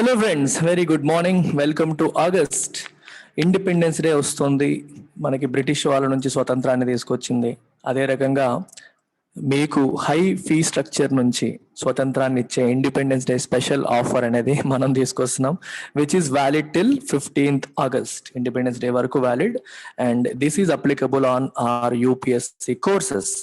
Hello friends, very good morning. Welcome to August. Independence day వస్తుంది. మనకి British వాళ్ళ నుంచి స్వతంత్రాన్ని తీసుకొచ్చింది. అదే రకంగా మీకు హై ఫీ స్ట్రక్చర్ నుంచి స్వతంత్రాన్ని ఇచ్చే ఇండిపెండెన్స్ డే స్పెషల్ ఆఫర్ అనేది మనం తీసుకొస్తున్నాం, which is valid till 15th August. Independence day వరకు valid, and this is applicable on or UPSC courses.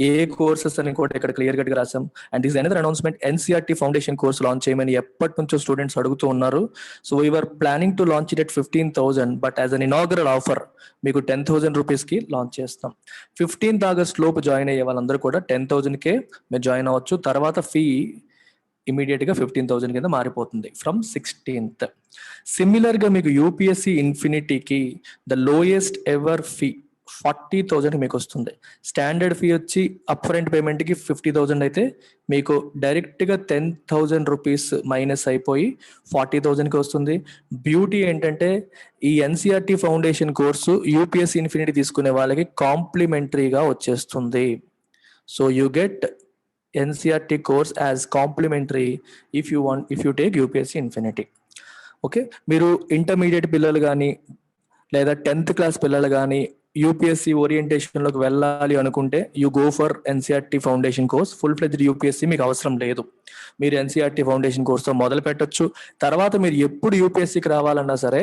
ఏ కోర్సెస్ అని కూడా ఇక్కడ క్లియర్ కట్ గా రాసాం. And this another announcement, NCERT foundation course launch చేయమని ఎప్పటి నుంచో స్టూడెంట్స్ అడుగుతూ ఉన్నారు. So we are planning to launch it at 15,000, but as an inaugural offer మీకు 10,000 రూపీస్ కి లాంచ్ చేస్తాం. 15th ఆగస్ట్ లోపు జాయిన్ అయ్యే వాళ్ళందరూ కూడా 10,000కే మీరు జాయిన్ అవ్వచ్చు. తర్వాత ఫీ ఇమీడియట్ గా 15,000 కింద మారిపోతుంది ఫ్రమ్ 16th. సిమిలర్ గా మీకు యూపీఎస్సి ఇన్ఫినిటీకి ద లోయెస్ట్ ఎవర్ ఫీ 40,000 మీకు వస్తుంది. స్టాండర్డ్ ఫీ వచ్చి అప్ ఫ్రంట్ పేమెంట్ కి 50,000 అయితే మీకు డైరెక్ట్ గా 10,000 రూపీస్ మైనస్ అయిపోయి 40,000 కి వస్తుంది. బ్యూటీ ఏంటంటే ఈ NCERT foundation course UPSC infinity తీసుకునే వాళ్ళకి కాంప్లిమెంటరీగా వచ్చేస్తుంది. So you get NCERT course as complimentary if you take UPSC infinity. Okay, మీరు ఇంటర్మీడియట్ పిల్లలు కానీ లేదా 10th క్లాస్ పిల్లలు కానీ యూపీఎస్సి ఓరియంటేషన్లోకి వెళ్ళాలి అనుకుంటే you go for NCERT foundation course. Full fledged UPSC మీకు అవసరం లేదు. మీరు ఎన్సీఆర్టీ ఫౌండేషన్ కోర్స్తో మొదలు పెట్టొచ్చు. తర్వాత మీరు ఎప్పుడు యూపీఎస్సికి రావాలన్నా సరే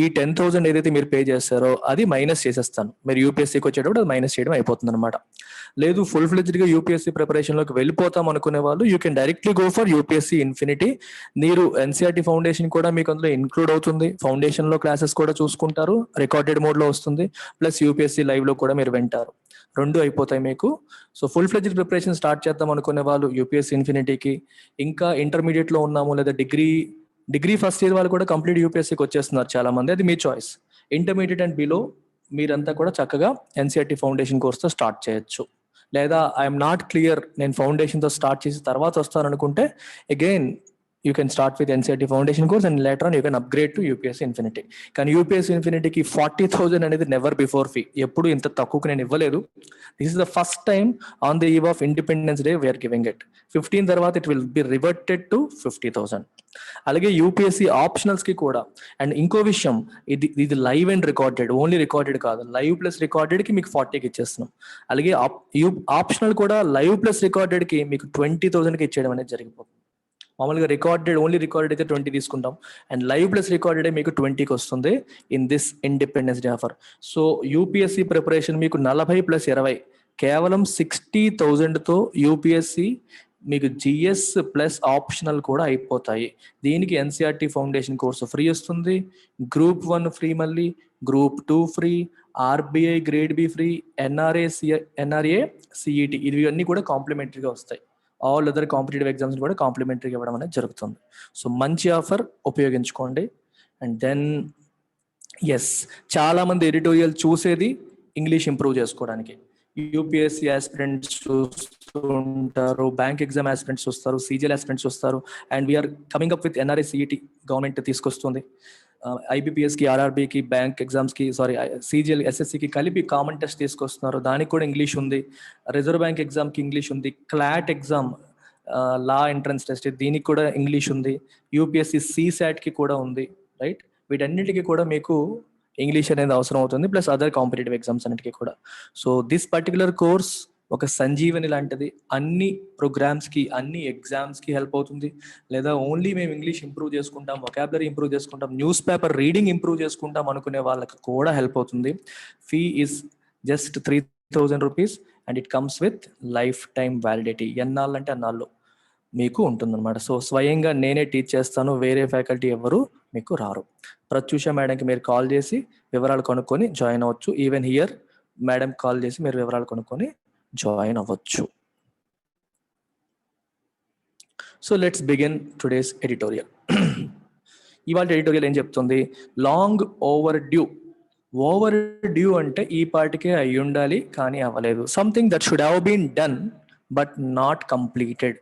ఈ 10,000 ఏదైతే మీరు పే చేస్తారో అది మైనస్ చేసేస్తాను. మీరు యూపీఎస్సికి వచ్చేటప్పుడు అది మైనస్ చేయడం అయిపోతుంది అనమాట. లేదు, ఫుల్ ఫ్లెజ్డ్గా యూపీఎస్సి ప్రిపరేషన్లోకి వెళ్ళిపోతాం అనుకునే వాళ్ళు you can directly go for UPSC infinity. మీరు ఎన్సీఆర్టీ ఫౌండేషన్ కూడా మీకు అందులో ఇన్క్లూడ్ అవుతుంది. ఫౌండేషన్లో క్లాసెస్ కూడా చూసుకుంటారు, రికార్డెడ్ మోడ్లో వస్తుంది, ప్లస్ యూపీఎస్సి లైవ్లో కూడా మీరు వింటారు. రెండు అయిపోతాయి మీకు. So full fledged preparation start చేద్దాం అనుకునే వాళ్ళు యూపీఎస్సి ఇన్ఫినిటీకి, ఇంకా ఇంటర్మీడియట్లో ఉన్నాము లేదా డిగ్రీ ఫస్ట్ ఇయర్ వాళ్ళు కూడా కంప్లీట్ యూపీఎస్సికి వచ్చేస్తున్నారు చాలా మంది. అది మీ చాయిస్. ఇంటర్మీడియట్ అండ్ బిలో మీరంతా కూడా చక్కగా ఎన్సీఆర్టీ ఫౌండేషన్ కోర్స్తో స్టార్ట్ చేయొచ్చు. లేదా ఐఎమ్ నాట్ క్లియర్, నేను ఫౌండేషన్తో స్టార్ట్ చేసి తర్వాత వస్తాను అనుకుంటే again you can start with NCERT foundation course and later on you can upgrade to UPSC infinity. కానీ యూపీఎస్సి ఇన్ఫినిటీకి 40,000 అనేది నెవర్ బిఫోర్ ఫీ. ఎప్పుడు ఇంత తక్కువకి నేను ఇవ్వలేదు. This is the first time on the eve of independence day we're giving it. 15 తర్వాత it will be reverted to 50,000. అలాగే UPSC optionals కి కూడా. అండ్ ఇంకో విషయం, ఇది live and recorded, only recorded కాదు, లైవ్ ప్లస్ రికార్డెడ్ కి మీకు 40కి ఇచ్చేస్తున్నాం. అలాగే ఆప్షనల్ కూడా లైవ్ ప్లస్ రికార్డెడ్ కి మీకు 20,000కి ఇచ్చేయడం అనేది జరిగిపోతుంది. మామూలుగా ఓన్లీ రికార్డెడ్ అయితే 20 తీసుకుంటాం, అండ్ లైవ్ ప్లస్ రికార్డెడ్ మీకు 20కి వస్తుంది in this independence day offer. So UPSC preparation మీకు 40 + 20 కేవలం 60,000తో యూపీఎస్సి మీకు జిఎస్ ప్లస్ ఆప్షనల్ కూడా అయిపోతాయి. దీనికి ఎన్సీఆర్టీ ఫౌండేషన్ కోర్సు ఫ్రీ వస్తుంది, గ్రూప్ 1 ఫ్రీ, మళ్ళీ group 2 free, RBI grade B free, NRA CET ఇవి అన్నీ కూడా కాంప్లిమెంటరీగా వస్తాయి. ఆల్ అదర్ కాంపిటేటివ్ ఎగ్జామ్స్ కూడా కాంప్లిమెంటరీగా ఇవ్వడం అనేది జరుగుతుంది. సో మంచి ఆఫర్, ఉపయోగించుకోండి. అండ్ దెన్ ఎస్, చాలా మంది ఎడిటోరియల్ చూసేది ఇంగ్లీష్ ఇంప్రూవ్ చేసుకోవడానికి. యూపీఎస్సి ఆస్పిరెంట్స్ చూస్తూ ఉంటారు, బ్యాంక్ ఎగ్జామ్ ఆస్పిరెంట్స్ చూస్తారు, సీజీఎల్ ఆస్పిరెంట్స్ చూస్తారు. And we're coming up with NRI CET government తీసుకొస్తుంది. ఐబీపీఎస్కి, ఆర్ఆర్బీకి, బ్యాంక్ ఎగ్జామ్స్కి, సీజీఎల్ ఎస్ఎస్సికి కలిపి కామన్ టెస్ట్ తీసుకొస్తున్నారు. దానికి కూడా ఇంగ్లీష్ ఉంది. రిజర్వ్ బ్యాంక్ ఎగ్జామ్కి ఇంగ్లీష్ ఉంది. క్లాట్ ఎగ్జామ్, లా ఎంట్రన్స్ టెస్ట్, దీనికి కూడా ఇంగ్లీష్ ఉంది. యూపీఎస్సి సీసాట్కి కూడా ఉంది. రైట్, వీటన్నిటికీ కూడా మీకు ఇంగ్లీష్ అనేది అవసరం అవుతుంది, ప్లస్ అదర్ కాంపిటేటివ్ ఎగ్జామ్స్ అన్నిటికీ కూడా. సో దిస్ పర్టికులర్ కోర్స్ ఒక సంజీవని లాంటిది. అన్ని ప్రోగ్రామ్స్కి, అన్ని ఎగ్జామ్స్కి హెల్ప్ అవుతుంది. లేదా ఓన్లీ మేము ఇంగ్లీష్ ఇంప్రూవ్ చేసుకుంటాం, వొకాబులరీ ఇంప్రూవ్ చేసుకుంటాం, న్యూస్ పేపర్ రీడింగ్ ఇంప్రూవ్ చేసుకుంటాం అనుకునే వాళ్ళకి కూడా హెల్ప్ అవుతుంది. Fee is just 3,000 rupees and it comes with lifetime validity. ఎన్నాళ్ళంటే అన్నాళ్ళు మీకు ఉంటుందన్నమాట. సో స్వయంగా నేనే టీచ్ చేస్తాను, వేరే ఫ్యాకల్టీ ఎవరు మీకు రారు. ప్రత్యూష మేడంకి మీరు కాల్ చేసి వివరాలు కనుక్కొని జాయిన్ అవ్వచ్చు. ఈవెన్ హియర్ మేడం కాల్ చేసి మీరు వివరాలు కనుక్కొని జాయిన్ అవ్వచ్చు. So let's begin today's editorial. ఇవాళ ఎడిటోరియల్ ఏం చెప్తుంది? లాంగ్ ఓవర్ డ్యూ అంటే ఈ పాటికే అయి ఉండాలి కానీ అవ్వలేదు. Something that should have been done but not completed.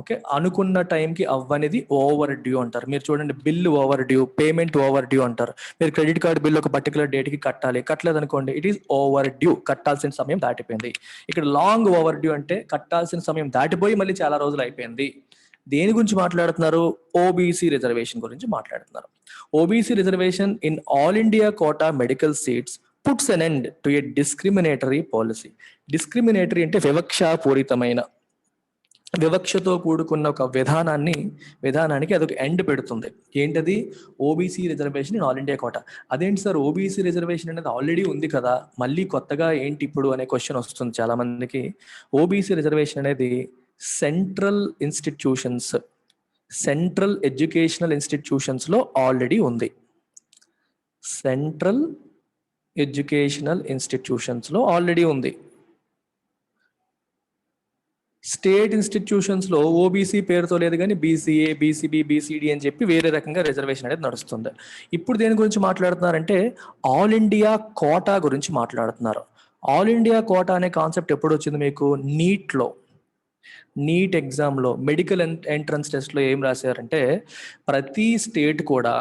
Okay, అనుకున్న టైంకి అవ్వనిది ఓవర్ డ్యూ అంటారు. మీరు చూడండి, bill overdue, payment overdue అంటారు. మీరు క్రెడిట్ కార్డ్ బిల్ ఒక పర్టికులర్ డేట్కి కట్టాలి, కట్టలేదు అనుకోండి, ఇట్ ఈస్ ఓవర్ డ్యూ, కట్టాల్సిన సమయం దాటిపోయింది. ఇక్కడ లాంగ్ ఓవర్ డ్యూ అంటే కట్టాల్సిన సమయం దాటిపోయి మళ్ళీ చాలా రోజులు అయిపోయింది. దేని గురించి మాట్లాడుతున్నారు? ఓబీసీ రిజర్వేషన్ గురించి మాట్లాడుతున్నారు. OBC reservation in all India quota medical seats puts an end to a discriminatory policy. Discriminatory అంటే వివక్షాపూరితమైన, వివక్షతో కూడుకున్న ఒక విధానానికి అదొక ఎండ్ పెడుతుంది. ఏంటది? OBC reservation in all India quota. అదేంటి సార్, ఓబీసీ రిజర్వేషన్ అనేది ఆల్రెడీ ఉంది కదా, మళ్ళీ కొత్తగా ఏంటి ఇప్పుడు అనే క్వశ్చన్ వస్తుంది చాలా మందికి. ఓబీసీ రిజర్వేషన్ అనేది సెంట్రల్ ఎడ్యుకేషనల్ ఇన్స్టిట్యూషన్స్ లో ఆల్రెడీ ఉంది. సెంట్రల్ ఎడ్యుకేషనల్ ఇన్స్టిట్యూషన్స్ లో ఆల్రెడీ ఉంది. స్టేట్ ఇన్స్టిట్యూషన్స్ లో ఓబీసీ పేరుతో లేదు కానీ బీసీఏ, బీసీబీ, బీసీడీ అని చెప్పి వేరే రకంగా రిజర్వేషన్ అనేది నడుస్తుంది. ఇప్పుడు దేని గురించి మాట్లాడుతున్నారంటే ఆల్ ఇండియా కోటా గురించి మాట్లాడుతున్నారు. ఆల్ ఇండియా కోటా అనే కాన్సెప్ట్ ఎప్పుడు వచ్చింది మీకు? నీట్ ఎగ్జామ్లో మెడికల్ ఎంట్రన్స్ టెస్ట్లో ఏం రాశారంటే ప్రతి స్టేట్ కూడా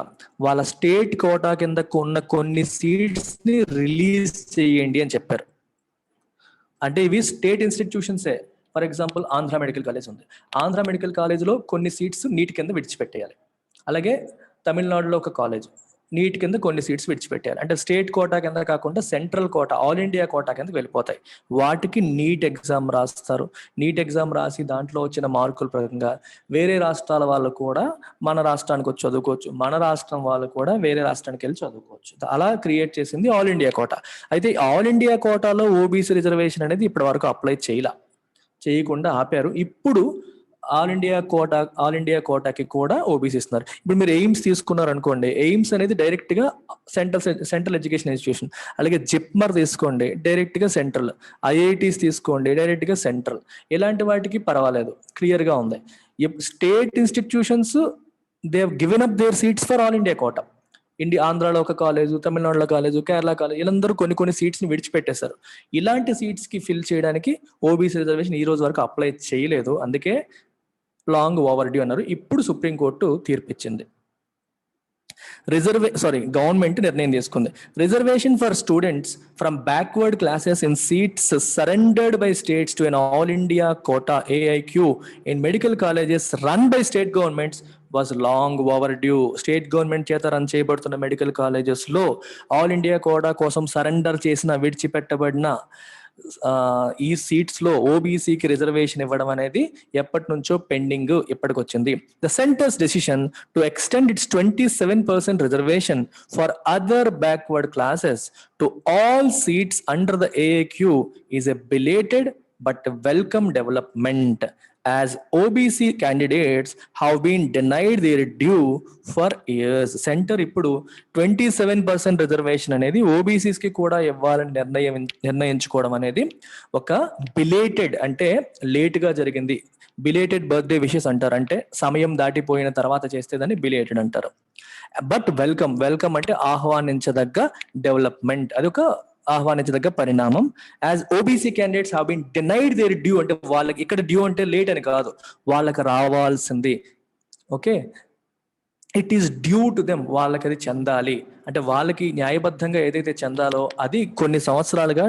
వాళ్ళ స్టేట్ కోటా కింద ఉన్న కొన్ని సీట్స్ని రిలీజ్ చేయండి అని చెప్పారు. అంటే ఇవి స్టేట్ ఇన్స్టిట్యూషన్సే. For example Andhra medical college ఉంది. ఆంధ్ర మెడికల్ కాలేజ్లో కొన్ని సీట్స్ నీట్ కింద విడిచిపెట్టేయాలి. అలాగే తమిళనాడులో ఒక కాలేజ్ నీట్ కింద కొన్ని సీట్స్ విడిచిపెట్టారు. అంటే స్టేట్ కోటా కింద కాకుండా central quota, all India quota కింద వెళ్ళిపోతాయి. వాటికి నీట్ ఎగ్జామ్ రాస్తారు. నీట్ ఎగ్జామ్ రాసి దాంట్లో వచ్చిన మార్కుల ప్రకారంగా వేరే రాష్ట్రాల వాళ్ళు కూడా మన రాష్ట్రానికి వచ్చి చదువుకోవచ్చు, మన రాష్ట్రం వాళ్ళు కూడా వేరే రాష్ట్రానికి వెళ్ళి చదువుకోవచ్చు. అలా క్రియేట్ చేసింది ఆల్ ఇండియా కోటా. అయితే ఆల్ ఇండియా కోటాలో ఓబీసీ రిజర్వేషన్ అనేది ఇప్పటి వరకు అప్లై చేయకుండా ఆపారు. ఇప్పుడు ఆల్ ఇండియా కోటాకి కూడా ఓబీసీ ఇస్తున్నారు. ఇప్పుడు మీరు ఎయిమ్స్ తీసుకున్నారు అనుకోండి, ఎయిమ్స్ అనేది డైరెక్ట్ గా సెంట్రల్ ఎడ్యుకేషన్ ఇన్స్టిట్యూషన్. అలాగే జిప్మర్ తీసుకోండి, డైరెక్ట్ గా సెంట్రల్. ఐఐటీస్ తీసుకోండి, డైరెక్ట్ గా సెంట్రల్. ఇలాంటి వాటికి పర్వాలేదు, క్లియర్ గా ఉంది. State institutions they have given up their seats for all India quota. ఆంధ్రాలో ఒక కాలేజు, తమిళనాడులో కాలేజు, కేరళ కాలేజ్, వీళ్ళందరూ కొన్ని సీట్స్ ని విడిచిపెట్టేశారు. ఇలాంటి సీట్స్ కి ఫిల్ చేయడానికి ఓబీసీ రిజర్వేషన్ ఈ రోజు వరకు అప్లై చేయలేదు. అందుకే లాంగ్ ఓవర్ డ్యూ అన్నారు. ఇప్పుడు సుప్రీంకోర్టు తీర్పిచ్చింది. గవర్నమెంట్ నిర్ణయం తీసుకుంది. Reservation for students from backward classes in seats surrendered by states to an all India quota AIQ in medical colleges run by state governments was long overdue. State government చేత run చేయబడుతున్న medical colleges లో all India quota కోసం surrender చేసిన, విడిచిపెట్టబడిన ఈ seats లో ఓబీసీకి reservation ఇవ్వడం అనేది ఎప్పటి నుంచో పెండింగ్, ఇప్పటికి వచ్చింది. The centres decision to extend it's 27% reservation for other backward classes to all seats under the AIQ is a belated but welcome development as OBC candidates have been denied their due for years. Centre ఇప్పుడు 27% reservation అనేది OBCs కి కూడా ఇవ్వాలని నిర్ణయించుకోవడం అనేది ఒక belated, అంటే late గా జరిగింది. బిలేటెడ్ బర్త్డే విషెస్ అంటారు, అంటే సమయం దాటిపోయిన తర్వాత చేస్తే దాన్ని బిలేటెడ్ అంటారు. బట్ వెల్కమ్ అంటే ఆహ్వానించదగ్గ డెవలప్మెంట్, అది ఒక ఆహ్వానించదగ్గ పరిణామం. As OBC candidates have been denied their due, అంటే వాళ్ళకి ఇక్కడ డ్యూ అంటే లేట్ అని కాదు, వాళ్ళకి రావాల్సింది. Okay, it is due to them, వాళ్ళకి అది చెందాలి. అంటే వాళ్ళకి న్యాయబద్ధంగా ఏదైతే చెందాలో అది కొన్ని సంవత్సరాలుగా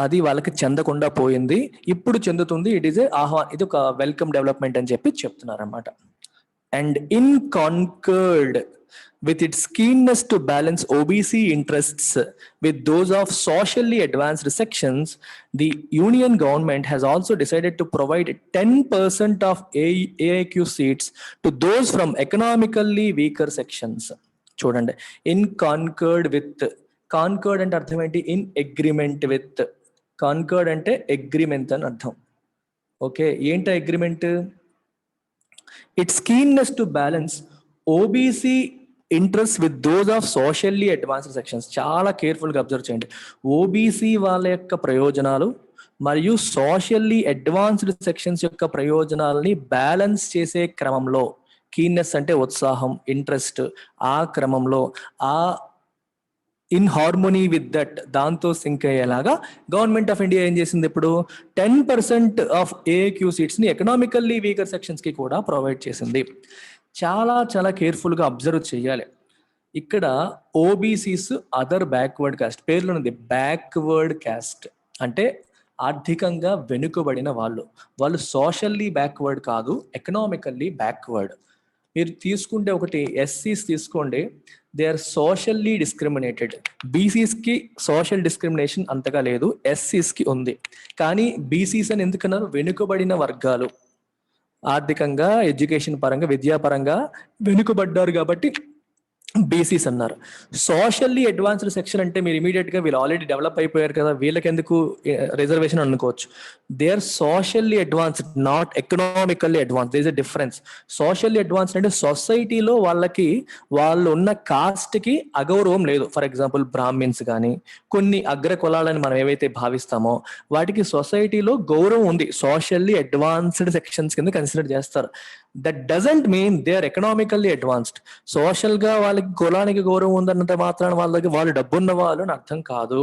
అది వాళ్ళకి చెందకుండా పోయింది, ఇప్పుడు చెందుతుంది. ఇది ఒక వెల్కమ్ డెవలప్మెంట్ అని చెప్పి చెప్తున్నారు అన్నమాట. And in concord with its keenness to balance OBC interests with those of socially advanced sections, the union government has also decided to provide 10% of AIQ seats to those from economically weaker sections. చూడండి, in concord with, concord అంటే అర్థం ఏంటి? in agreement with. concord అంటే agreement అని అర్థం. Okay, ఏంటి agreement? Its keenness to balance OBC interests with those of socially advanced sections. చాలా కేర్ఫుల్గా అబ్జర్వ్ చేయండి. ఓబీసీ వాళ్ళ యొక్క ప్రయోజనాలు మరియు సోషల్లీ అడ్వాన్స్డ్ సెక్షన్స్ యొక్క ప్రయోజనాలని బ్యాలెన్స్ చేసే క్రమంలో, కీన్నెస్ అంటే ఉత్సాహం, ఇంట్రెస్ట్, ఆ క్రమంలో ఇన్ హార్మోనీ విత్ దట్, దాంతో సింక్ అయ్యేలాగా గవర్నమెంట్ ఆఫ్ ఇండియా ఏం చేసింది? ఇప్పుడు 10% ఆఫ్ AIQ సీట్స్ ని ఎకనామికల్లీ వీకర్ సెక్షన్స్ కి కూడా ప్రొవైడ్ చేసింది. చాలా కేర్ఫుల్ గా అబ్జర్వ్ చేయాలి. ఇక్కడ ఓబీసీస్ అదర్ బ్యాక్వర్డ్ కాస్ట్, పేర్లో ఉంది బ్యాక్వర్డ్ కాస్ట్, అంటే ఆర్థికంగా వెనుకబడిన వాళ్ళు. వాళ్ళు సోషల్లీ బ్యాక్వర్డ్ కాదు, ఎకనామికల్లీ బ్యాక్వర్డ్. మీరు తీసుకుంటే ఒకటి ఎస్సీస్ తీసుకోండి, దే ఆర్ సోషల్లీ డిస్క్రిమినేటెడ్. బీసీస్కి సోషల్ డిస్క్రిమినేషన్ అంతగా లేదు, ఎస్సీస్కి ఉంది. కానీ బీసీస్ అని ఎందుకన్నారు? వెనుకబడిన వర్గాలు, ఆర్థికంగా, ఎడ్యుకేషన్ పరంగా, విద్యాపరంగా వెనుకబడ్డారు కాబట్టి బీసీస్ అన్నారు. సోషల్లీ అడ్వాన్స్డ్ సెక్షన్ అంటే మీరు ఇమీడియట్ గా వీళ్ళు ఆల్రెడీ డెవలప్ అయిపోయారు కదా, వీళ్ళకి ఎందుకు రిజర్వేషన్ అనుకోవచ్చు. They are socially advanced, not economically advance. There is a difference. Socially advanced అంటే సొసైటీలో వాళ్ళకి, వాళ్ళు ఉన్న కాస్ట్ కి అగౌరవం లేదు. ఫర్ ఎగ్జాంపుల్ బ్రాహ్మిన్స్ కానీ, కొన్ని అగ్ర కులాలని మనం ఏవైతే భావిస్తామో వాటికి సొసైటీలో గౌరవం ఉంది. సోషల్లీ అడ్వాన్స్డ్ సెక్షన్స్ కింద కన్సిడర్ చేస్తారు. That doesn't mean they are economically advanced. Social గా వాళ్ళకి కులానికి గౌరవం ఉందన్నంత మాత్రాన వాళ్ళకి వాళ్ళు డబ్బున్న వాళ్ళు అని అర్థం కాదు.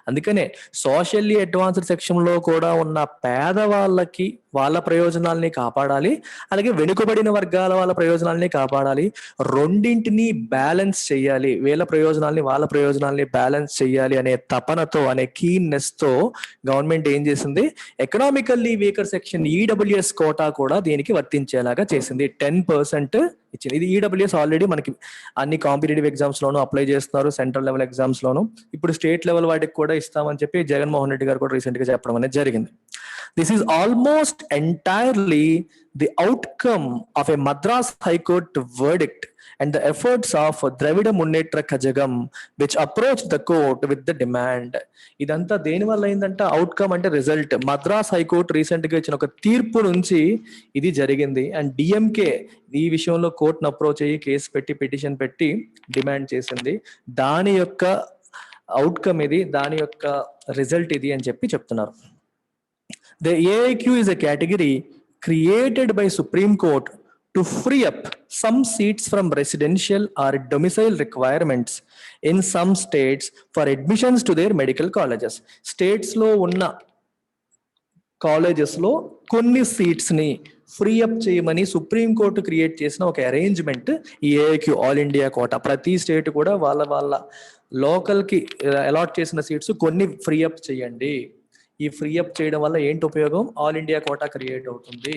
అందుకనే సోషల్లీ అడ్వాన్స్డ్ సెక్షన్ లో కూడా ఉన్న పేదవాళ్ళకి వాళ్ళ ప్రయోజనాల్ని కాపాడాలి, అలాగే వెనుకబడిన వర్గాల వాళ్ళ ప్రయోజనాల్ని కాపాడాలి. రెండింటిని బ్యాలెన్స్ చేయాలి, వీళ్ళ ప్రయోజనాల్ని వాళ్ళ ప్రయోజనాల్ని బ్యాలెన్స్ చేయాలి అనే తపనతో, అనే కీన్నెస్ తో గవర్నమెంట్ ఏం చేసింది, economically weaker section EWS quota కూడా దీనికి వర్తించేలాగా చేసింది. 10% ఇచ్చింది. ఇది ఈడబ్ల్యూఎస్ ఆల్రెడీ మనకి అన్ని కాంపిటేటివ్ ఎగ్జామ్స్ లోను అప్లై చేస్తున్నారు, సెంట్రల్ లెవెల్ ఎగ్జామ్స్ లోను. ఇప్పుడు స్టేట్ లెవెల్ వాటికి కూడా ఇస్తామని చెప్పి జగన్మోహన్ రెడ్డి గారు కూడా రీసెంట్ గా చెప్పడం అనేది జరిగింది. This is almost entirely the outcome of a Madras High Court verdict and the efforts of Dravida Munnetra Kazhagam, which approached the court with the demand. ఇదంతా దేని వల్ల అయిందంటే, అవుట్కమ్ అంటే రిజల్ట్. మద్రాస్ హైకోర్టు రీసెంట్ గా ఇచ్చిన ఒక తీర్పు నుంచి ఇది జరిగింది. అండ్ డిఎంకే ఈ విషయంలో కోర్టును అప్రోచ్ అయ్యి కేసు పెట్టి, పిటిషన్ పెట్టి డిమాండ్ చేసింది. దాని యొక్క అవుట్కమ్ ఇది, దాని యొక్క రిజల్ట్ ఇది అని చెప్పి చెప్తున్నారు. The AIQ is a category created by Supreme Court to free up some seats from residential or domicile requirements in some states for admissions to their medical colleges. States lo unna colleges lo konni seats ni free up చేయమని supreme court create చేసిన ఒక arrangement ఈ AIQ, all India quota. ప్రతి state కూడా వాళ్ళ local కి allot చేసిన seats కొన్ని ఫ్రీ అప్ చేయండి. ఈ ఫ్రీ అప్ చేయడం వల్ల ఏంటి ఉపయోగం? ఆల్ ఇండియా కోటా క్రియేట్ అవుతుంది.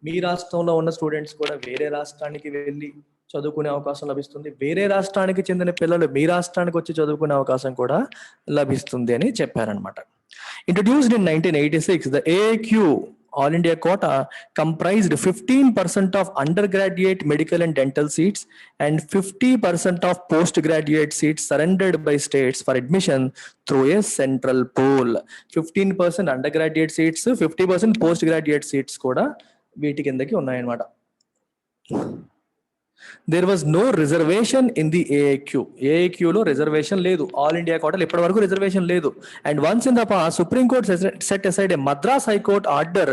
మీ రాష్ట్రంలో ఉన్న స్టూడెంట్స్ కూడా వేరే రాష్ట్రానికి వెళ్ళి చదువుకునే అవకాశం లభిస్తుంది. వేరే రాష్ట్రానికి చెందిన పిల్లలు మీ రాష్ట్రానికి వచ్చి చదువుకునే అవకాశం కూడా లభిస్తుంది అని చెప్పారనమాట. Introduced in 1986, the AIQ All India quota comprised 15% of undergraduate medical and dental seats and 50% of postgraduate seats surrendered by states for admission through a central pool. 15% undergraduate seats, 50% postgraduate seats కూడా వీటి కిందకి ఉన్నాయన్నమాట. There was no reservation in the AIQ. AIQ లో reservation లేదు. All India కోటాలో ఇప్పటి వరకు reservation లేదు. And once in the past, Supreme Court set aside a Madras High Court order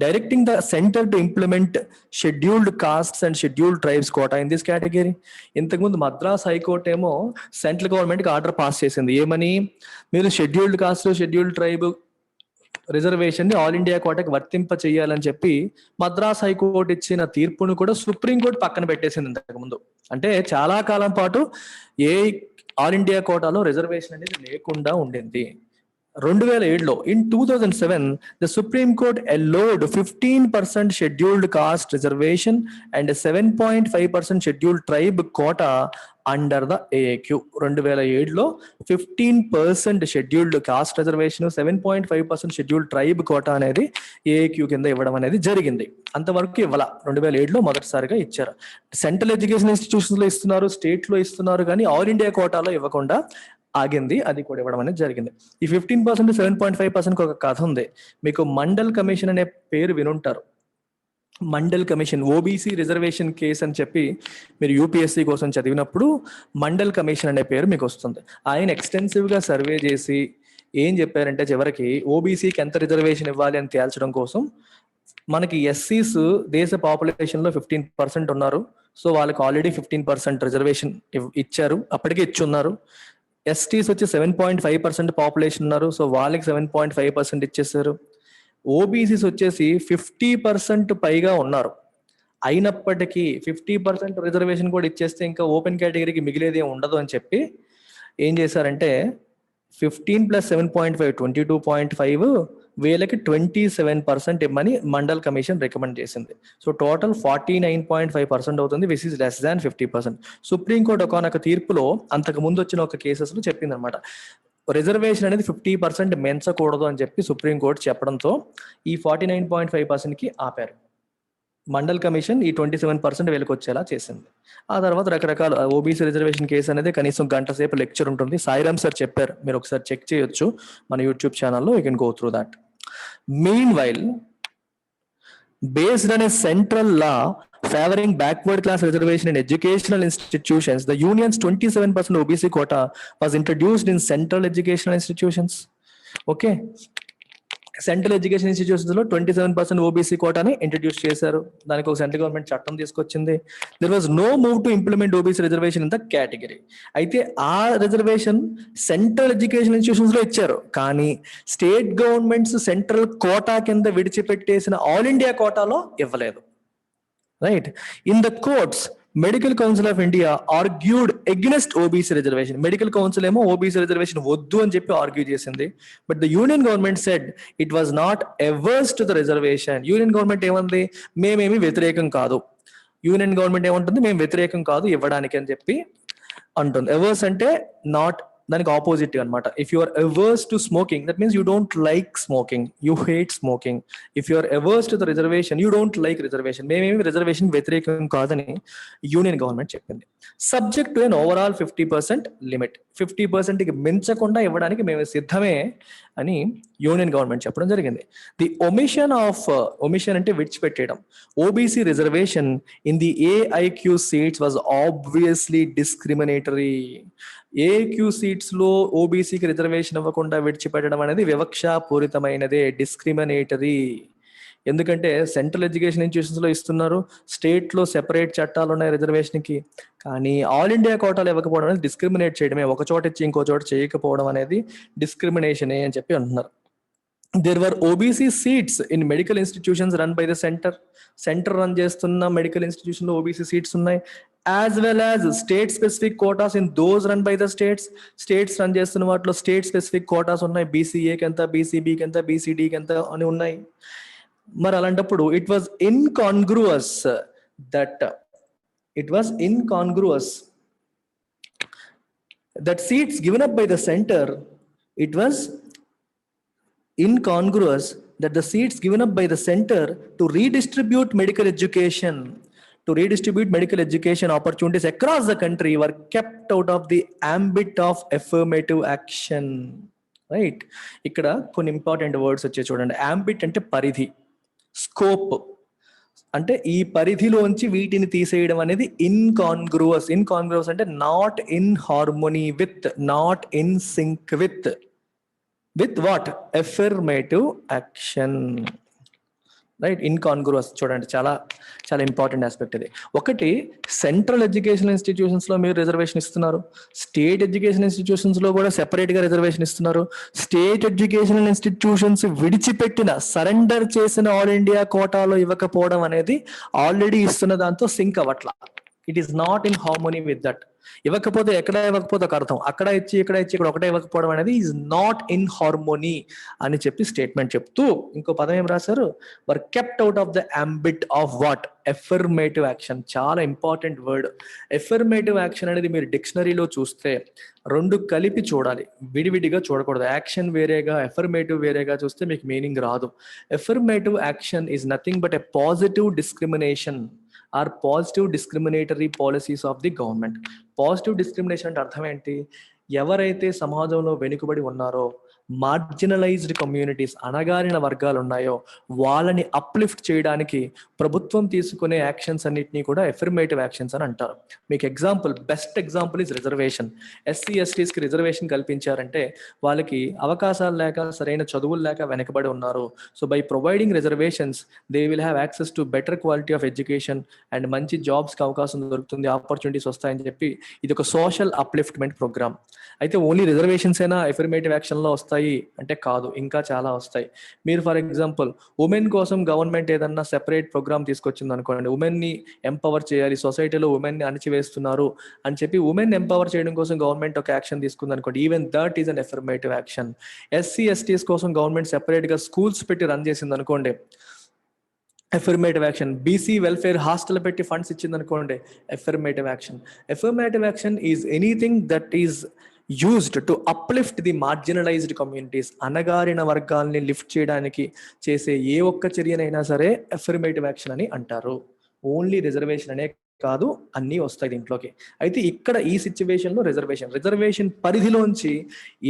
directing the center to implement scheduled castes and scheduled tribes quota in this category. ఇంతకుముందు Madras high court ఏమో central government కి order pass చేసింది. ఏమని? మీరు scheduled cost, scheduled tribe reservation ని all India కోటాకి వర్తింప చేయాలని చెప్పి మద్రాస్ హైకోర్టు ఇచ్చిన తీర్పును కూడా సుప్రీంకోర్టు పక్కన పెట్టేసింది ఇంతకు ముందు. అంటే చాలా కాలం పాటు ఆల్ ఇండియా కోటాలో రిజర్వేషన్ అనేది లేకుండా ఉండింది. 2007లో in 2007 the Supreme Court allowed 15% scheduled caste reservation and 7.5% scheduled tribe quota under the AIQ. 2007లో 15% scheduled caste reservation, 7.5% scheduled tribe quota అనేది AIQ కింద ఇవ్వడం అనేది జరిగింది. అంతవరకు ఇవ్వాల. 2007లో మొదటిసారిగా ఇచ్చారు. సెంట్రల్ ఎడ్యుకేషన్ ఇన్స్టిట్యూషన్స్ లో ఇస్తున్నారు, స్టేట్ లో ఇస్తున్నారు, కానీ ఆల్ ఇండియా కోటాలో ఇవ్వకుండా ఆగింది. అది కూడా ఇవ్వడం అనేది జరిగింది. ఈ 15%, 7.5% ఒక కథ ఉంది. మీకు మండల్ కమిషన్ అనే పేరు వినుంటారు. Mandal commission OBC reservation case అని చెప్పి మీరు యూపీఎస్సీ కోసం చదివినప్పుడు మండల్ కమిషన్ అనే పేరు మీకు వస్తుంది. ఆయన ఎక్స్టెన్సివ్ గా సర్వే చేసి ఏం చెప్పారంటే, చివరికి ఓబీసీకి ఎంత రిజర్వేషన్ ఇవ్వాలి అని తేల్చడం కోసం, మనకి ఎస్సీస్ దేశ పాపులేషన్ లో 15% ఉన్నారు. సో వాళ్ళకి ఆల్రెడీ 15% రిజర్వేషన్ ఇచ్చారు, అప్పటికే ఇచ్చున్నారు. ఎస్టీస్ వచ్చి 7.5% పాపులేషన్ ఉన్నారు. సో వాళ్ళకి 7.5% ఇచ్చేసారు. ఓబీసీస్ వచ్చేసి 50% పైగా ఉన్నారు. అయినప్పటికీ 50% రిజర్వేషన్ కూడా ఇచ్చేస్తే ఇంకా ఓపెన్ కేటగిరీకి మిగిలేది ఉండదు అని చెప్పి ఏం చేశారంటే 15 + 7.5 22.5 వీళ్ళకి 27% ఇమ్మని మండల్ కమిషన్ రికమెండ్ చేసింది. సో టోటల్ 49.5% అవుతుంది, which is less than 50%. Supreme court ఒకనొక తీర్పులో అంతకు ముందు వచ్చిన ఒక కేసెస్ లో చెప్పింది అనమాట, రిజర్వేషన్ అనేది 50% మెంచకూడదు అని చెప్పి సుప్రీంకోర్టు చెప్పడంతో ఈ 49.5%కి ఆపారు. మండల్ కమిషన్ ఈ 27% వీళ్ళకి వచ్చేలా చేసింది. ఆ తర్వాత రకరకాల ఓబీసీ రిజర్వేషన్ కేసు అనేది కనీసం గంట సేపు లెక్చర్ ఉంటుంది. సాయిరామ్ సార్ చెప్పారు, మీరు ఒకసారి చెక్ చేయొచ్చు మన యూట్యూబ్ ఛానల్లో, you can go through that. Mean while, based on a central law favoring backward class reservation in educational institutions, the union's 27% OBC quota was introduced in central educational institutions. Okay. Central education institutions లో 27% OBC కోటాని introduce చేశారు. దానికి ఒక central government చట్టం తీసుకొచ్చింది. There was no move to implement OBC reservation in the category. అయితే ఆ reservation central education institutions లో ఇచ్చారు, కానీ స్టేట్ గవర్నమెంట్స్ సెంట్రల్ కోటా కింద విడిచిపెట్టేసిన ఆల్ ఇండియా కోటాలో ఇవ్వలేదు. Right. In the courts, medical council of India argued against OBC reservation. Medical council ఏమో OBC reservation వద్దు అని చెప్పి ఆర్గ్యూ చేసింది. But the union government said it was not ఎవర్స్ to the reservation. Union government ఏమంది, మేమేమి వ్యతిరేకం కాదు. యూనియన్ గవర్నమెంట్ ఏమంటుంది, మేము వ్యతిరేకం కాదు ఇవ్వడానికి అని చెప్పి అంటుంది. ఎవర్స్ అంటే నాట్, దానికి ఆపోజిట్ అనమాట. If you are averse to smoking, that means you don't like smoking, you hate smoking. If you are averse to the reservation, you don't like reservation. మేమేమి రిజర్వేషన్ వ్యతిరేకం కాదని యూనియన్ గవర్నమెంట్ చెప్పింది. Subject to an overall 50% limit. 50%కి మించకుండా ఇవ్వడానికి మేము సిద్ధమే అని యూనియన్ గవర్నమెంట్ చెప్పడం జరిగింది. ది ఒమిషన్ అంటే విడిచిపెట్టేయడం, OBC reservation in the AIQ seats was obviously discriminatory. AIQ seats లో ఓబీసీకి రిజర్వేషన్ ఇవ్వకుండా విడిచిపెట్టడం అనేది వివక్షాపూరితమైనదే, డిస్క్రిమినేటరీ. ఎందుకంటే సెంట్రల్ ఎడ్యుకేషన్ ఇన్స్టిట్యూషన్స్ లో ఇస్తున్నారు, స్టేట్ లో సెపరేట్ చట్టాలు ఉన్నాయి రిజర్వేషన్ కి, కానీ ఆల్ ఇండియా కోటాలు ఇవ్వకపోవడం అనేది డిస్క్రిమినేట్ చేయడమే. ఒక చోట ఇచ్చి ఇంకో చోట చేయకపోవడం అనేది డిస్క్రిమినేషనే అని చెప్పి అంటున్నారు. There were OBC seats in medical institutions run by the center. Centre run చేస్తున్న మెడికల్ ఇన్స్టిట్యూషన్ లో ఓబీసీ సీట్స్ ఉన్నాయి. As well as state specific Kotas in those run by the states. States run చేస్తున్న వాటిలో స్టేట్ స్పెసిఫిక్ కోటాస్ ఉన్నాయి. బీసీఏకి ఎంత, బీసీబీకి ఎంత, బీసీడీకి ఎంత అని ఉన్నాయి. మరి అలాంటప్పుడు it was incongruous that seats given up by the center, it was incongruous that the seats given up by the center to redistribute medical education opportunities across the country were kept out of the ambit of affirmative action. Right. ఇక్కడ కొన్ని important words వచ్చాయి చూడండి. ambit అంటే పరిధి, scope అంటే ఈ పరిధిలోంచి వీటిని తీసేయడం అనేది ఇన్కాంగ్రుయస్. ఇన్కాంగ్రుయస్ అంటే not in harmony with, not in sync with what? Affirmative action. Right. Incongruous చూడండి, చాలా చాలా ఇంపార్టెంట్ ఆస్పెక్ట్ ఇది. ఒకటి, సెంట్రల్ ఎడ్యుకేషన్ ఇన్స్టిట్యూషన్స్ లో మీరు రిజర్వేషన్ ఇస్తున్నారు, స్టేట్ ఎడ్యుకేషన్ ఇన్స్టిట్యూషన్స్ లో కూడా సెపరేట్ గా రిజర్వేషన్ ఇస్తున్నారు. స్టేట్ ఎడ్యుకేషన్ ఇన్స్టిట్యూషన్స్ విడిచిపెట్టిన, సరెండర్ చేసిన ఆల్ ఇండియా కోటాలో ఇవ్వకపోవడం అనేది ఆల్రెడీ ఇస్తున్న దాంతో సింక్ అవ్వట్లా. It is not in harmony with that. ఇవ్వకపోతే ఎక్కడ ఇవ్వకపోతే ఒక అర్థం, అక్కడ ఇచ్చి ఇక్కడ ఒకటే ఇవ్వకపోవడం అనేది ఈజ్ నాట్ ఇన్ హార్మోనీ అని చెప్పి స్టేట్మెంట్ చెప్తూ ఇంకో పదం ఏం రాశారు? వర్ kept out of the ambit of what? Affirmative action. చాలా ఇంపార్టెంట్ వర్డ్. ఎఫర్మేటివ్ యాక్షన్ అనేది మీరు డిక్షనరీలో చూస్తే రెండు కలిపి చూడాలి, విడివిడిగా చూడకూడదు. యాక్షన్ వేరేగా, ఎఫర్మేటివ్ వేరేగా చూస్తే మీకు మీనింగ్ రాదు. Affirmative action is nothing but a positive discrimination or positive discriminatory policies of the government. Positive discrimination అంటే అర్థం ఏంటి? ఎవరైతే సమాజంలో వెనుకబడి ఉన్నారో, మార్జినలైజ్డ్ కమ్యూనిటీస్, అణగారిన వర్గాలు ఉన్నాయో వాళ్ళని అప్లిఫ్ట్ చేయడానికి ప్రభుత్వం తీసుకునే యాక్షన్స్ అన్నిటినీ కూడా ఎఫర్మేటివ్ యాక్షన్స్ అని అంటారు. మీకు example, best example is reservation. SC ఎస్టీస్కి రిజర్వేషన్ కల్పించారంటే వాళ్ళకి అవకాశాలు లేక, సరైన చదువులు లేక వెనకబడి ఉన్నారు. So by providing reservations they will have access to better quality of education and మంచి జాబ్స్కి అవకాశం దొరుకుతుంది, ఆపర్చునిటీస్ వస్తాయని చెప్పి ఇది ఒక సోషల్ అప్లిఫ్ట్మెంట్ ప్రోగ్రామ్. అయితే ఓన్లీ రిజర్వేషన్స్ అయినా ఎఫర్మేటివ్ యాక్షన్లో వస్తాయి వస్తాయి అంటే కాదు, ఇంకా చాలా వస్తాయి. మీరు ఫర్ ఎగ్జాంపుల్ ఉమెన్ కోసం గవర్నమెంట్ ఏదన్నా సెపరేట్ ప్రోగ్రామ్ తీసుకొచ్చింది అనుకోండి, ఉమెన్ని ఎంపవర్ చేయాలి, సొసైటీలో ఉమెన్ని అణచివేస్తున్నారు అని చెప్పి ఉమెన్ ఎంపవర్ చేయడం కోసం గవర్నమెంట్ ఒక యాక్షన్ తీసుకుంది అనుకోండి, even that is an affirmative action. SC ఎస్టీస్ కోసం గవర్నమెంట్ సెపరేట్ గా స్కూల్స్ పెట్టి రన్ చేసింది అనుకోండి, affirmative action. BC welfare hostel పెట్టి ఫండ్స్ ఇచ్చింది అనుకోండి, affirmative action. Affirmative action is anything that is used to uplift the marginalised communities. అణగారిన వర్గాల్ని lift చేయడానికి చేసే ఏ ఒక్క చర్యనైనా సరే ఎఫర్మేటివ్ యాక్షన్ అని అంటారు. ఓన్లీ రిజర్వేషన్ అనే కాదు, అన్నీ వస్తాయి దీంట్లోకి. అయితే ఇక్కడ ఈ సిచ్యువేషన్లో రిజర్వేషన్ పరిధిలోంచి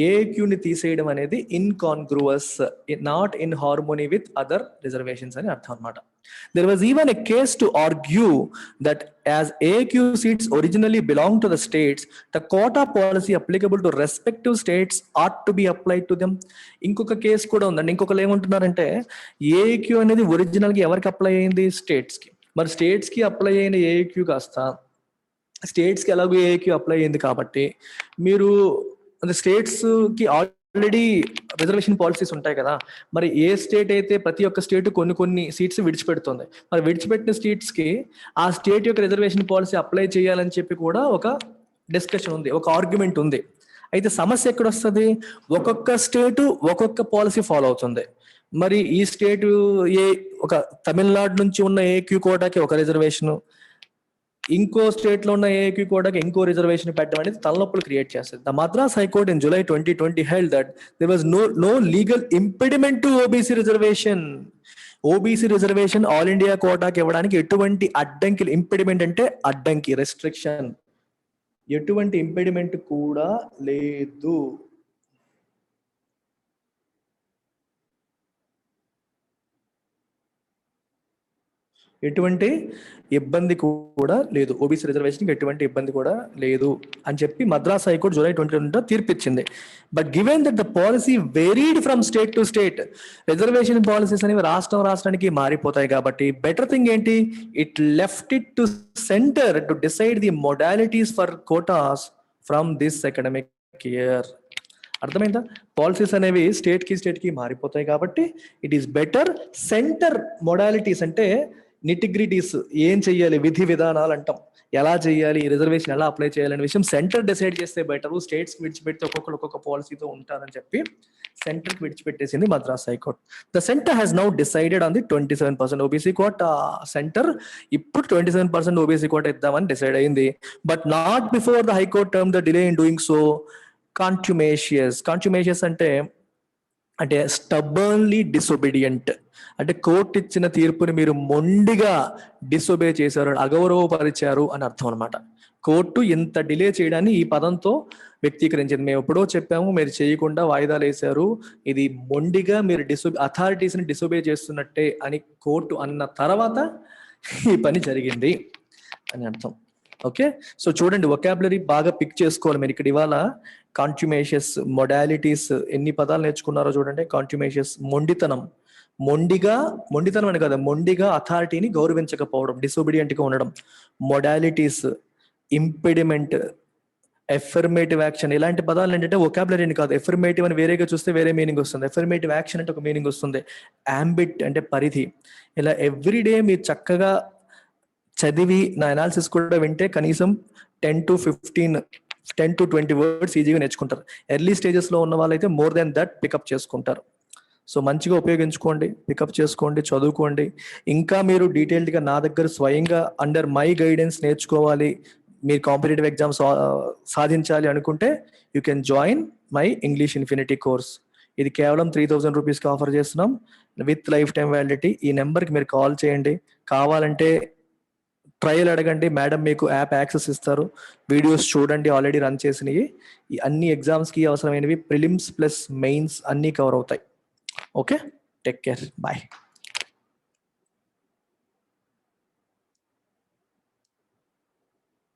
ఏక్యూని తీసేయడం అనేది incongruous, not in harmony with other reservations అని అర్థం అనమాట. There was even a case to argue that as AQ seats originally belonged to the states, the quota policy applicable to respective states ought to be applied to them. ఇంకొక case కూడా ఉందండి. ఇంకొకరు ఏమంటున్నారంటే AQ అనేది ఒరిజినల్గా ఎవరికి apply అయింది? స్టేట్స్కి. మరి స్టేట్స్కి అప్లై అయిన ఏక్యూ కాస్త స్టేట్స్కి ఎలాగో ఏక్యూ అప్లై అయింది కాబట్టి మీరు అంటే స్టేట్స్కి ఆల్రెడీ రిజర్వేషన్ పాలసీస్ ఉంటాయి కదా, మరి ఏ స్టేట్ అయితే ప్రతి ఒక్క స్టేట్ కొన్ని సీట్స్ విడిచిపెడుతుంది, మరి విడిచిపెట్టిన స్టేట్స్కి ఆ స్టేట్ యొక్క రిజర్వేషన్ పాలసీ అప్లై చేయాలని చెప్పి కూడా ఒక డిస్కషన్ ఉంది, ఒక ఆర్గ్యుమెంట్ ఉంది. అయితే సమస్య ఎక్కడ వస్తుంది? ఒక్కొక్క స్టేటు ఒక్కొక్క పాలసీ ఫాలో అవుతుంది. మరి ఈ స్టేటు ఒక తమిళనాడు నుంచి ఉన్న ఏక్యూ కోటాకి ఒక రిజర్వేషన్, ఇంకో స్టేట్ లో ఉన్న ఏక్యూ కోటాకి ఇంకో రిజర్వేషన్ పెట్టడం అనేది తలనొప్పులు క్రియేట్ చేస్తుంది. The Madras high court in July 2020 held that there was no legal impediment to OBC reservation. OBC reservation all India కోటాకి ఇవ్వడానికి ఎటువంటి అడ్డంకి, ఇంపెడిమెంట్ అంటే అడ్డంకి, రెస్ట్రిక్షన్, ఎటువంటి ఇంపెడిమెంట్ కూడా లేదు. ఎటువంటి ఇబ్బంది కూడా లేదు, ఓబీసీ రిజర్వేషన్కి ఎటువంటి ఇబ్బంది కూడా లేదు అని చెప్పి మద్రాస్ హైకోర్టు July 2020 తీర్పిచ్చింది. But given that the policy varied from state to state, reservation policies అనేవి రాష్ట్రానికి మారిపోతాయి కాబట్టి బెటర్ థింగ్ ఏంటి, it left it to centre to decide the modalities for quotas from this academic year. అర్థమైందా? Policies అనేవి state కి మారిపోతాయి కాబట్టి it is better centre modalities అంటే నిటిగ్రిటీస్, ఏం చెయ్యాలి, విధి విధానాలు అంటాం, ఎలా చేయాలి, రిజర్వేషన్ ఎలా అప్లై చేయాలనే విషయం సెంటర్ డిసైడ్ చేస్తే బెటర్. స్టేట్స్కి విడిచిపెడితే ఒక్కొక్క పాలసీతో ఉంటారని చెప్పి సెంటర్కి విడిచిపెట్టేసింది Madras high court. The centre has now decided on the 27% OBC quota. Centre ఇప్పుడు 27% ఓబీసీ కోట ఇద్దామని డిసైడ్ అయింది. But not before the high court term the delay in doing so contumacious అంటే స్టబర్న్లీ డిసొబీడియంట్, అంటే కోర్టు ఇచ్చిన తీర్పుని మీరు మొండిగా డిసొబే చేశారు, అగౌరవపరిచారు అని అర్థం అనమాట. కోర్టు ఇంత డిలే చేయడాన్ని ఈ పదంతో వ్యక్తీకరించింది. మేము ఎప్పుడో చెప్పాము, మీరు చేయకుండా వాయిదాలు వేశారు, ఇది మొండిగా మీరు అథారిటీస్ని డిసొబే చేస్తున్నట్టే అని కోర్టు అన్న తర్వాత ఈ పని జరిగింది అని అర్థం. ఓకే, సో చూడండి, వొకాబులరీ బాగా పిక్ చేసుకోవాలి మీరు. ఇక్కడ ఇవాళ కాంట్యుమేషియస్, మొడాలిటీస్, ఎన్ని పదాలు నేర్చుకున్నారో చూడండి. కాంట్యుమేషియస్ మొండితనం అని కదా, మొండిగా అథారిటీని గౌరవించకపోవడం, డిసోబిడియంట్ గా ఉండడం. మొడాలిటీస్, ఇంపెడిమెంట్, ఎఫర్మేటివ్ యాక్షన్, ఇలాంటి పదాలు ఏంటంటే వొకాబులరీని కాదు, ఎఫర్మేటివ్ అని వేరేగా చూస్తే వేరే మీనింగ్ వస్తుంది, ఎఫర్మేటివ్ యాక్షన్ అంటే ఒక మీనింగ్ వస్తుంది, యాంబిట్ అంటే పరిధి. ఇలా ఎవ్రీడే మీరు చక్కగా చదివి నా అనాలిసిస్ కూడా వింటే కనీసం 10 to 20 వర్డ్స్ ఈజీగా నేర్చుకుంటారు. ఎర్లీ స్టేజెస్లో ఉన్న వాళ్ళైతే మోర్ దెన్ దట్ పికప్ చేసుకుంటారు. సో మంచిగా ఉపయోగించుకోండి, పికప్ చేసుకోండి, చదువుకోండి. ఇంకా మీరు డీటెయిల్డ్గా నా దగ్గర స్వయంగా అండర్ మై గైడెన్స్ నేర్చుకోవాలి, మీరు కాంపిటేటివ్ ఎగ్జామ్స్ సాధించాలి అనుకుంటే you can join my English infinity course. ఇది కేవలం 3000 రూపీస్కి ఆఫర్ చేస్తున్నాం విత్ లైఫ్ టైం వ్యాలిడిటీ. ఈ నెంబర్కి మీరు కాల్ చేయండి, కావాలంటే ట్రయల్ అడగండి, మేడం మీకు యాప్ యాక్సెస్ ఇస్తారు, వీడియోస్ చూడండి, ఆల్రెడీ రన్ చేసినవి. ఈ అన్ని ఎగ్జామ్స్కి అవసరమైనవి, ప్రిలిమ్స్ ప్లస్ మెయిన్స్ అన్నీ కవర్ అవుతాయి. Okay, take care, bye.